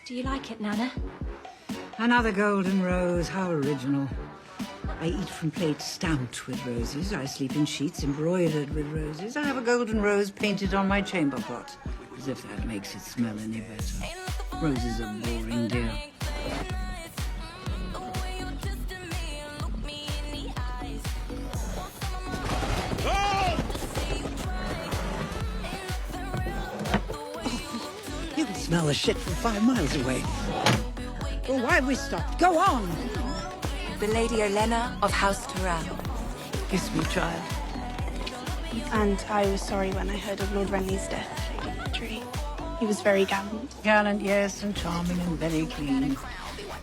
Do you like it, Nana? Another golden rose, how original. I eat from plates stamped with roses. I sleep in sheets embroidered with roses. I have a golden rose painted on my chamber pot. As if that makes it smell any better. Roses are boring, dear. You can smell the shit from 5 miles away. Well, why have we stopped? Go on! The Lady Olenna of House Turan. Kiss me, child. And I was sorry when I heard of Lord Renly's death, Lady Marjorie. He was very gallant. Gallant, yes, and charming and very clean.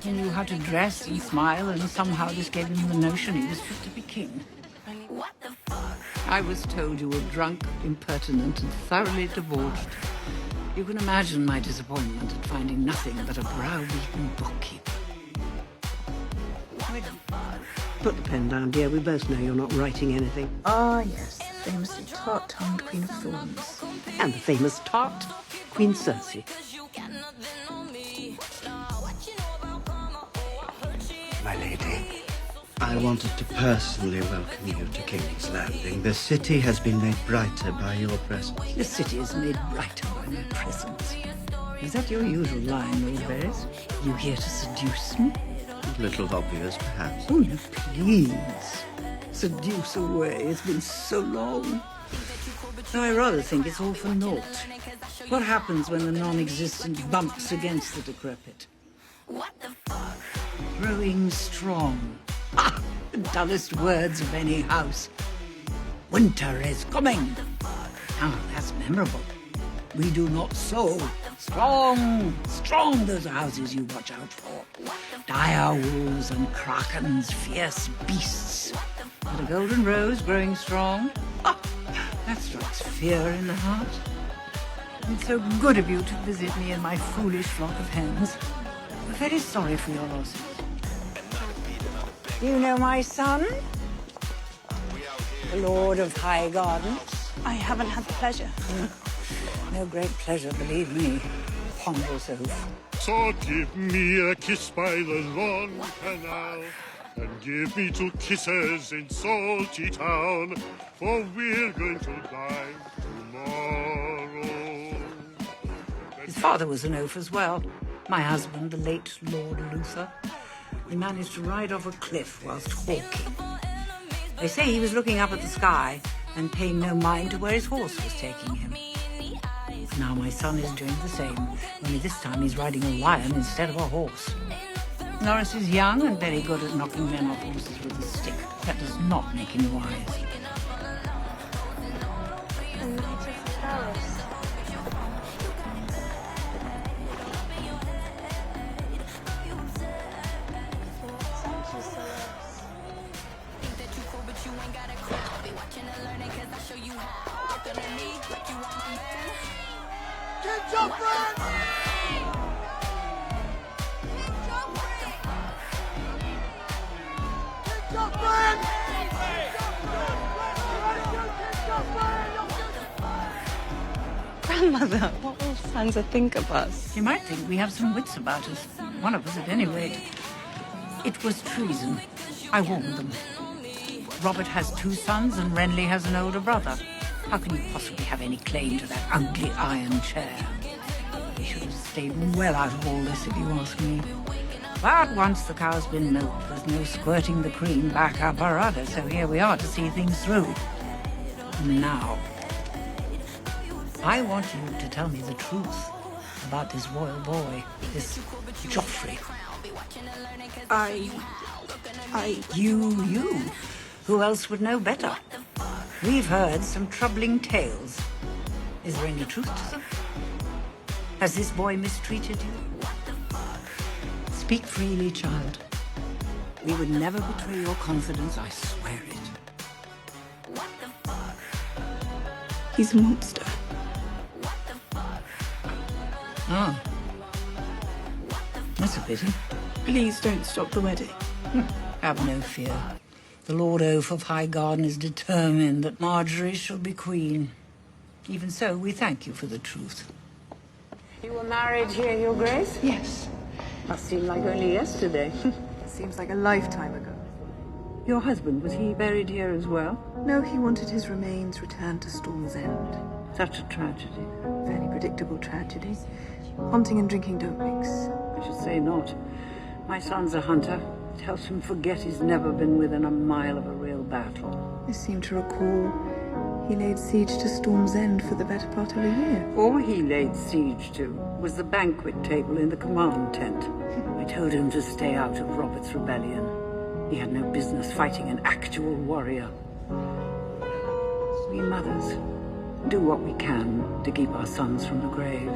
He knew how to dress and smile, and somehow this gave him the notion he was fit to be king. I was told you were drunk, impertinent, and thoroughly debauched. You can imagine my disappointment at finding nothing but a brow-beaten bookkeeper. Put the pen down, dear. We both know you're not writing anything. Ah, yes, the famously tart-tongued Queen of Thorns. And the famous tart, Queen Cersei. My lady, I wanted to personally welcome you to King's Landing. The city has been made brighter by your presence. The city is made brighter by my presence. Is that your usual line, Lord Varys? You here to seduce me? A little obvious, perhaps. Oh, no, please. Seduce away. It's been so long. No, I rather think it's all for naught. What happens when the non-existent bumps against the decrepit? Growing strong. Ah, the dullest words of any house. Winter is coming. Now, that's memorable. We do not sow. Strong, strong those houses you watch out for. Dire wolves and krakens, fierce beasts. But a golden rose growing strong? Ah, that strikes fear in the heart. It's so good of you to visit me in my foolish flock of hens. I'm very sorry for your losses. You know my son? The Lord of High Garden? I haven't had the pleasure. No great pleasure, believe me. Ponderous oaf. So give me a kiss by the long canal, and give me 2 kisses in Salty Town, for we're going to die tomorrow. His father was an oaf as well. My husband, the late Lord Luther. He managed to ride off a cliff whilst hawking. They say he was looking up at the sky and paying no mind to where his horse was taking him. Now my son is doing the same, only this time he's riding a lion instead of a horse. Norris is young and very good at knocking men off horses with a stick. That does not make him wise. The Knight of Paris. Grandmother, what will Sansa think of us? You might think we have some wits about us. One of us at any rate. It was treason. I warned them. Robert has 2 sons and Renly has an older brother. How can you possibly have any claim to that ugly iron chair? He should have stayed well out of all this, if you ask me. But once the cow's been milked, there's no squirting the cream back up her udder, so here we are to see things through. Now, I want you to tell me the truth about this royal boy, this Joffrey. You. Who else would know better? We've heard some troubling tales. Is there any truth to them? Has this boy mistreated you? Speak freely, child. We would never betray your confidence, I swear it. He's a monster. Oh. That's a pity. Please don't stop the wedding. Have no fear. The Lord Oaf of High Garden is determined that Marjorie shall be queen. Even so, we thank you for the truth. You were married here, Your Grace? Yes. Must seem like only yesterday. Seems like a lifetime ago. Your husband, was he buried here as well? No, he wanted his remains returned to Storm's End. Such a tragedy. Fairly predictable tragedy. Hunting and drinking don't mix. I should say not. My son's a hunter. It helps him forget he's never been within a mile of a real battle. I seem to recall he laid siege to Storm's End for the better part of a year. All he laid siege to was the banquet table in the command tent. I told him to stay out of Robert's rebellion. He had no business fighting an actual warrior. We mothers do what we can to keep our sons from the grave.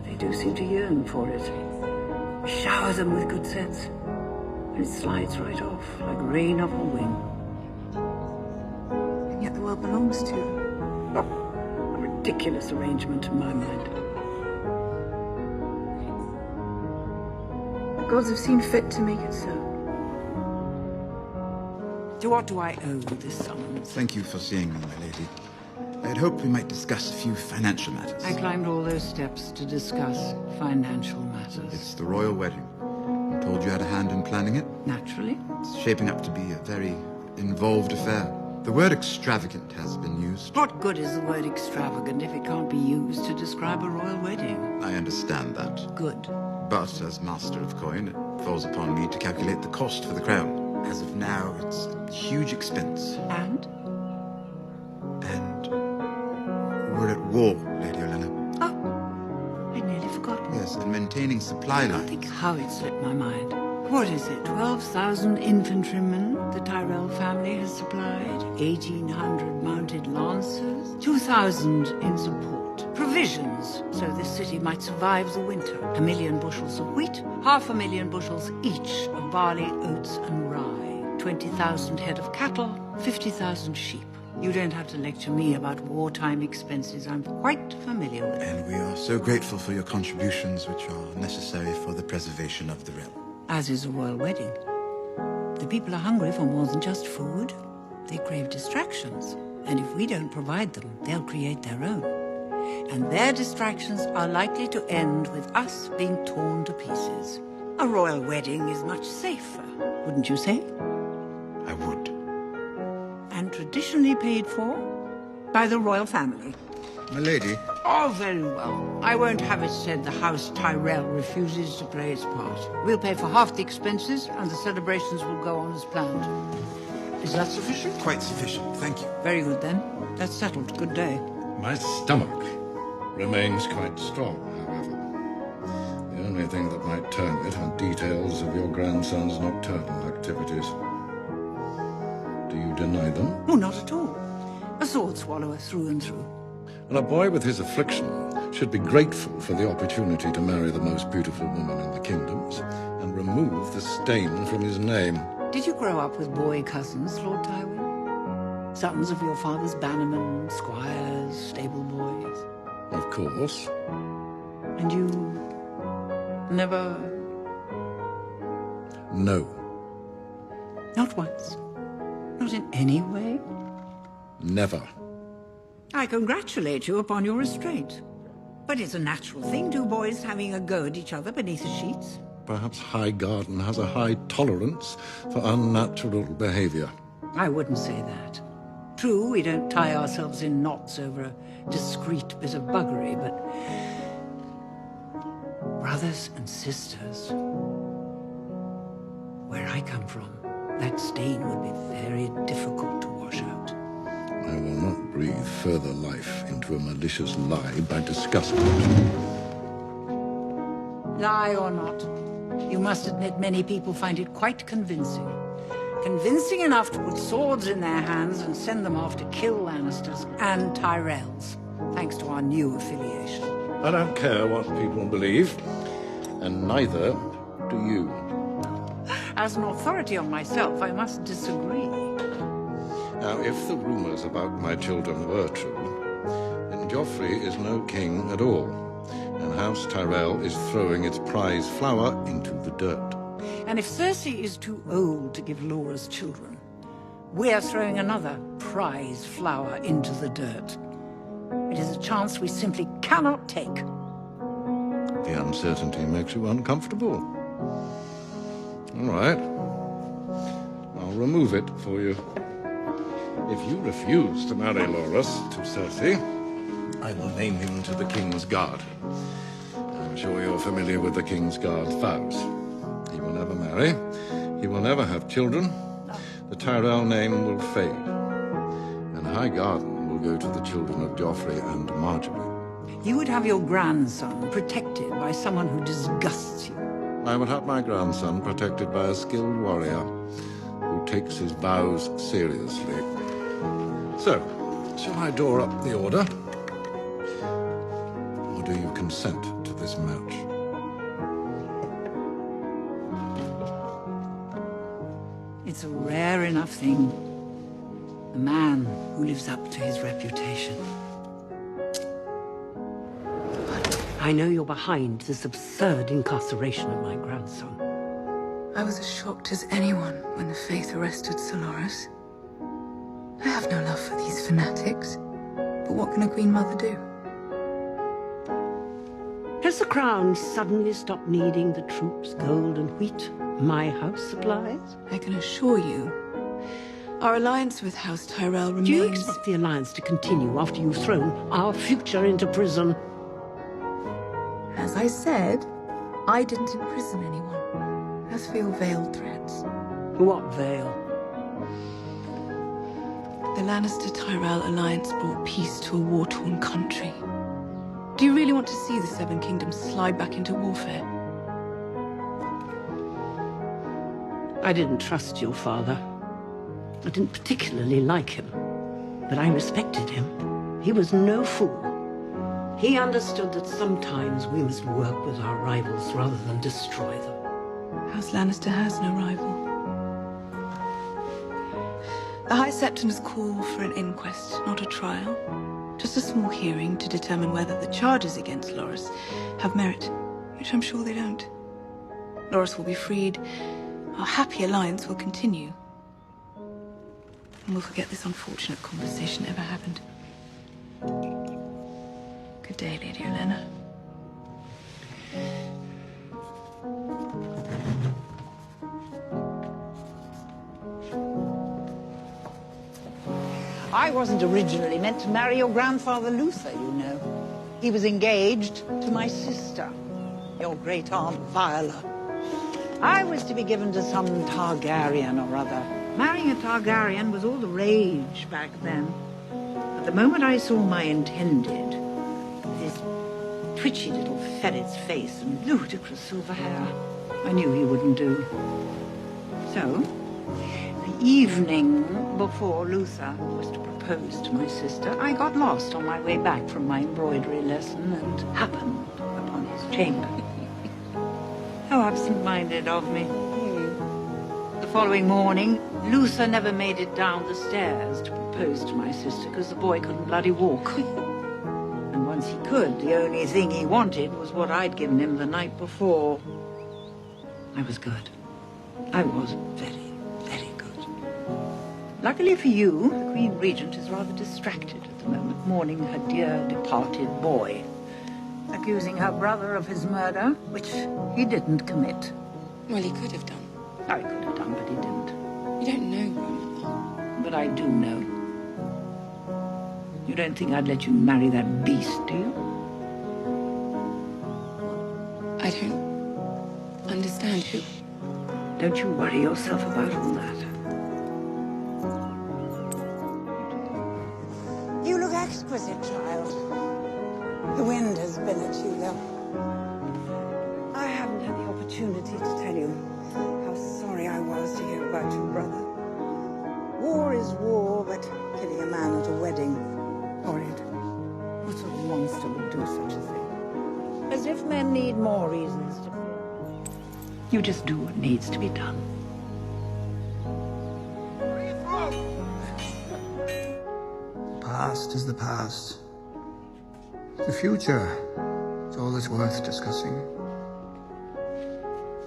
They do seem to yearn for it. We shower them with good sense, and it slides right off like rain off a wing. And yet the world belongs to them. Oh, a ridiculous arrangement in my mind. The gods have seen fit to make it so. To what do I owe this summons? Thank you for seeing me, my lady. I had hoped we might discuss a few financial matters. I climbed all those steps to discuss financial matters. It's the royal wedding. I'm told you had a hand in planning it. Naturally. It's shaping up to be a very involved affair. The word extravagant has been used. What good is the word extravagant if it can't be used to describe a royal wedding? I understand that. Good. But as Master of Coin, it falls upon me to calculate the cost for the crown. As of now, it's a huge expense. And? And we're at war, Lady Olenna. Oh, I'd nearly forgotten. Yes, and maintaining supply I lines. think how it slipped my mind. What is it, 12,000 infantrymen the Tyrell family has supplied? 1,800 mounted lancers? 2,000 in support. Provisions, so this city might survive the winter. 1 million bushels of wheat, 500,000 bushels each of barley, oats and rye. 20,000 head of cattle, 50,000 sheep. You don't have to lecture me about wartime expenses. I'm quite familiar with them. And we are so grateful for your contributions, which are necessary for the preservation of the realm. As is a royal wedding. The people are hungry for more than just food. They crave distractions. And if we don't provide them, they'll create their own. And their distractions are likely to end with us being torn to pieces. A royal wedding is much safer, wouldn't you say? I would. And traditionally paid for by the royal family. My lady, Oh, very well. I won't have it said the House Tyrell refuses to play its part. We'll pay for half the expenses, and the celebrations will go on as planned. Is that sufficient? quite sufficient, thank you. Very good, then. That's settled. Good day. My stomach remains quite strong, however. The only thing that might turn it are details of your grandson's nocturnal activities. Do you deny them? Oh, not at all. A sword swallower through and through. And a boy with his affliction should be grateful for the opportunity to marry the most beautiful woman in the kingdoms and remove the stain from his name. Did you grow up with boy cousins, Lord Tywin? Sons of your father's bannermen, squires, stable boys? Of course. And you never... No. Not once? Not in any way? Never. I congratulate you upon your restraint. But it's a natural thing, two boys having a go at each other beneath the sheets. Perhaps Highgarden has a high tolerance for unnatural behavior. I wouldn't say that. True, we don't tie ourselves in knots over a discreet bit of buggery, but... brothers and sisters... where I come from, that stain would be very difficult to wash out. I will not breathe further life into a malicious lie by discussing it. Lie or not, you must admit many people find it quite convincing. Convincing enough to put swords in their hands and send them off to kill Lannisters and Tyrells, thanks to our new affiliation. I don't care what people believe, and neither do you. As an authority on myself, I must disagree. Now, if the rumors about my children were true, then Joffrey is no king at all, and House Tyrell is throwing its prize flower into the dirt. And if Cersei is too old to give Laura's children, we're throwing another prize flower into the dirt. It is a chance we simply cannot take. The uncertainty makes you uncomfortable. All right. I'll remove it for you. If you refuse to marry Loras to Cersei, I will name him to the King's Guard. I'm sure you're familiar with the King's Guard's vows. He will never marry. He will never have children. The Tyrell name will fade. And High Garden will go to the children of Joffrey and Marjorie. You would have your grandson protected by someone who disgusts you. I would have my grandson protected by a skilled warrior who takes his vows seriously. So, shall I draw up the order? Or do you consent to this match? It's a rare enough thing. A man who lives up to his reputation. I know you're behind this absurd incarceration of my grandson. I was as shocked as anyone when the Faith arrested Solaris. I have no love for these fanatics. But what can a Queen Mother do? Has the Crown suddenly stopped needing the troops' gold and wheat my house supplies? I can assure you, our alliance with House Tyrell remains... Do you expect the alliance to continue after you've thrown our future into prison? As I said, I didn't imprison anyone. As for your veiled threats... What veil? The Lannister-Tyrell alliance brought peace to a war-torn country. Do you really want to see the Seven Kingdoms slide back into warfare? I didn't trust your father. I didn't particularly like him, but I respected him. He was no fool. He understood that sometimes we must work with our rivals rather than destroy them. House Lannister has no rival. The High Septons call for an inquest, not a trial. Just a small hearing to determine whether the charges against Loras have merit, which I'm sure they don't. Loras will be freed. Our happy alliance will continue. And we'll forget this unfortunate conversation ever happened. Good day, Lady Olenna. I wasn't originally meant to marry your grandfather Luther, you know. He was engaged to my sister, your great-aunt Viola. I was to be given to some Targaryen or other. Marrying a Targaryen was all the rage back then. But the moment I saw my intended, with his twitchy little ferret's face and ludicrous silver hair, I knew he wouldn't do. So, the evening before Luther was to propose to my sister, I got lost on my way back from my embroidery lesson and happened upon his chamber. How absent-minded of me. The following morning, Luther never made it down the stairs to propose to my sister because the boy couldn't bloody walk. And once he could, the only thing he wanted was what I'd given him the night before. I was good. I was very, very good. Luckily for you, the Queen Regent is rather distracted at the moment, mourning her dear departed boy, accusing her brother of his murder, which he didn't commit. Well, he could have done. I could have done, but he didn't. You don't know, Grandmother. But I do know. You don't think I'd let you marry that beast, do you? I don't understand who... Don't you worry yourself about all that. You look exquisite, child. The wind has been at you, though. I haven't had the opportunity to tell you how sorry I was to hear about your brother. War is war, but killing a man at a wedding, horrid. What sort of monster would do such a thing? As if men need more reasons to fear. You just do what needs to be done. The past is the past. The future is all that's worth discussing.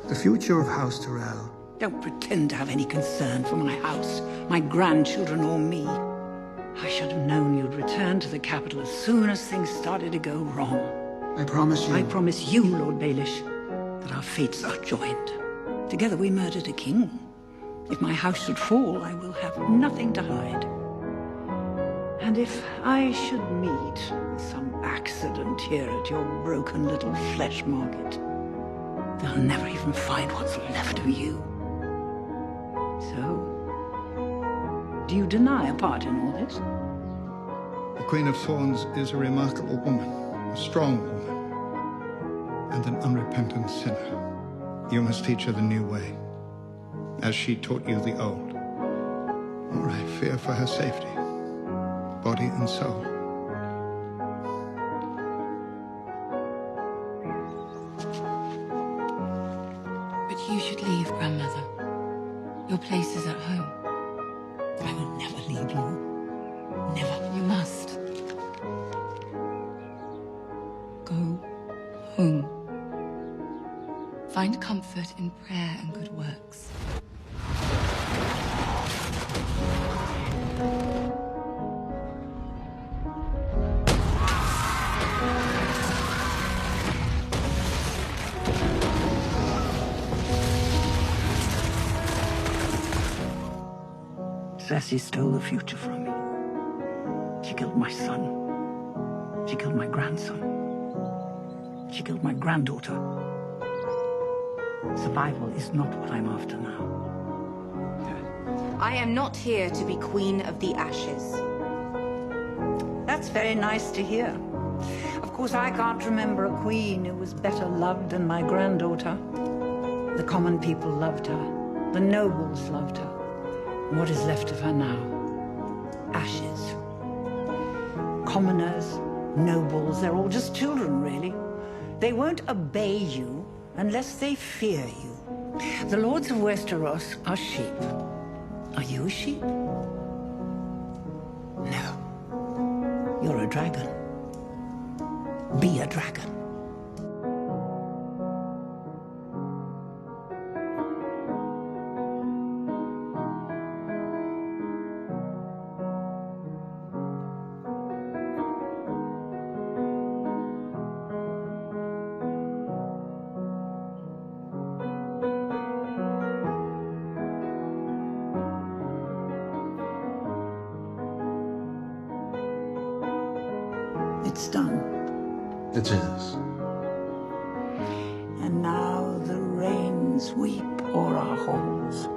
The future of House Tyrell. Don't pretend to have any concern for my house, my grandchildren, or me. I should have known you'd return to the capital as soon as things started to go wrong. I promise you. I promise you, Lord Baelish, that our fates are joined. Together we murdered a king. If my house should fall, I will have nothing to hide. And if I should meet with some accident here at your broken little flesh market, they'll never even find what's left of you. So, do you deny a part in all this? The Queen of Thorns is a remarkable woman, a strong woman, and an unrepentant sinner. You must teach her the new way, as she taught you the old. Or I fear for her safety, body and soul. But you should leave, Grandmother. Your place is at home. I will never leave you. Never. You must. Go home. Find comfort in prayer and good works. Cersei stole the future from me. She killed my son. She killed my grandson. She killed my granddaughter. Survival is not what I'm after now. I am not here to be Queen of the Ashes. That's very nice to hear. Of course, I can't remember a queen who was better loved than my granddaughter. The common people loved her. The nobles loved her. And what is left of her now? Ashes. Commoners, nobles, they're all just children, really. They won't obey you unless they fear you. The lords of Westeros are sheep. Are you a sheep? No. You're a dragon. Be a dragon. It's done. It is. And now the rains weep o'er our halls.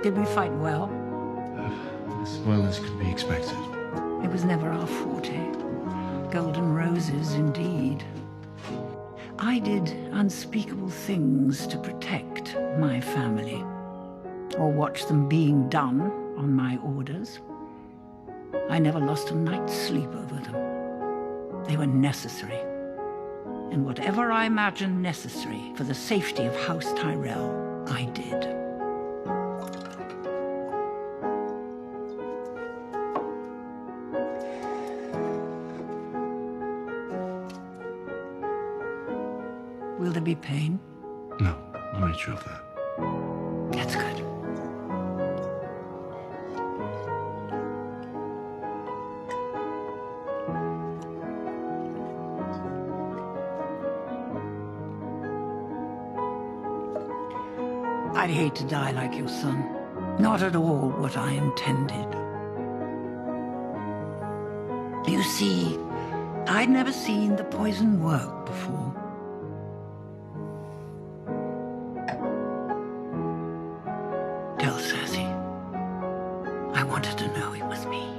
Did we fight well? As well as could be expected. It was never our forte. Golden roses, indeed. I did unspeakable things to protect my family, or watch them being done on my orders. I never lost a night's sleep over them. They were necessary. And whatever I imagined necessary for the safety of House Tyrell, I did. Will there be pain? No, I made sure of that. That's good. I'd hate to die like your son. Not at all what I intended. You see, I'd never seen the poison work before. Tell Cersei. I wanted to know it was me.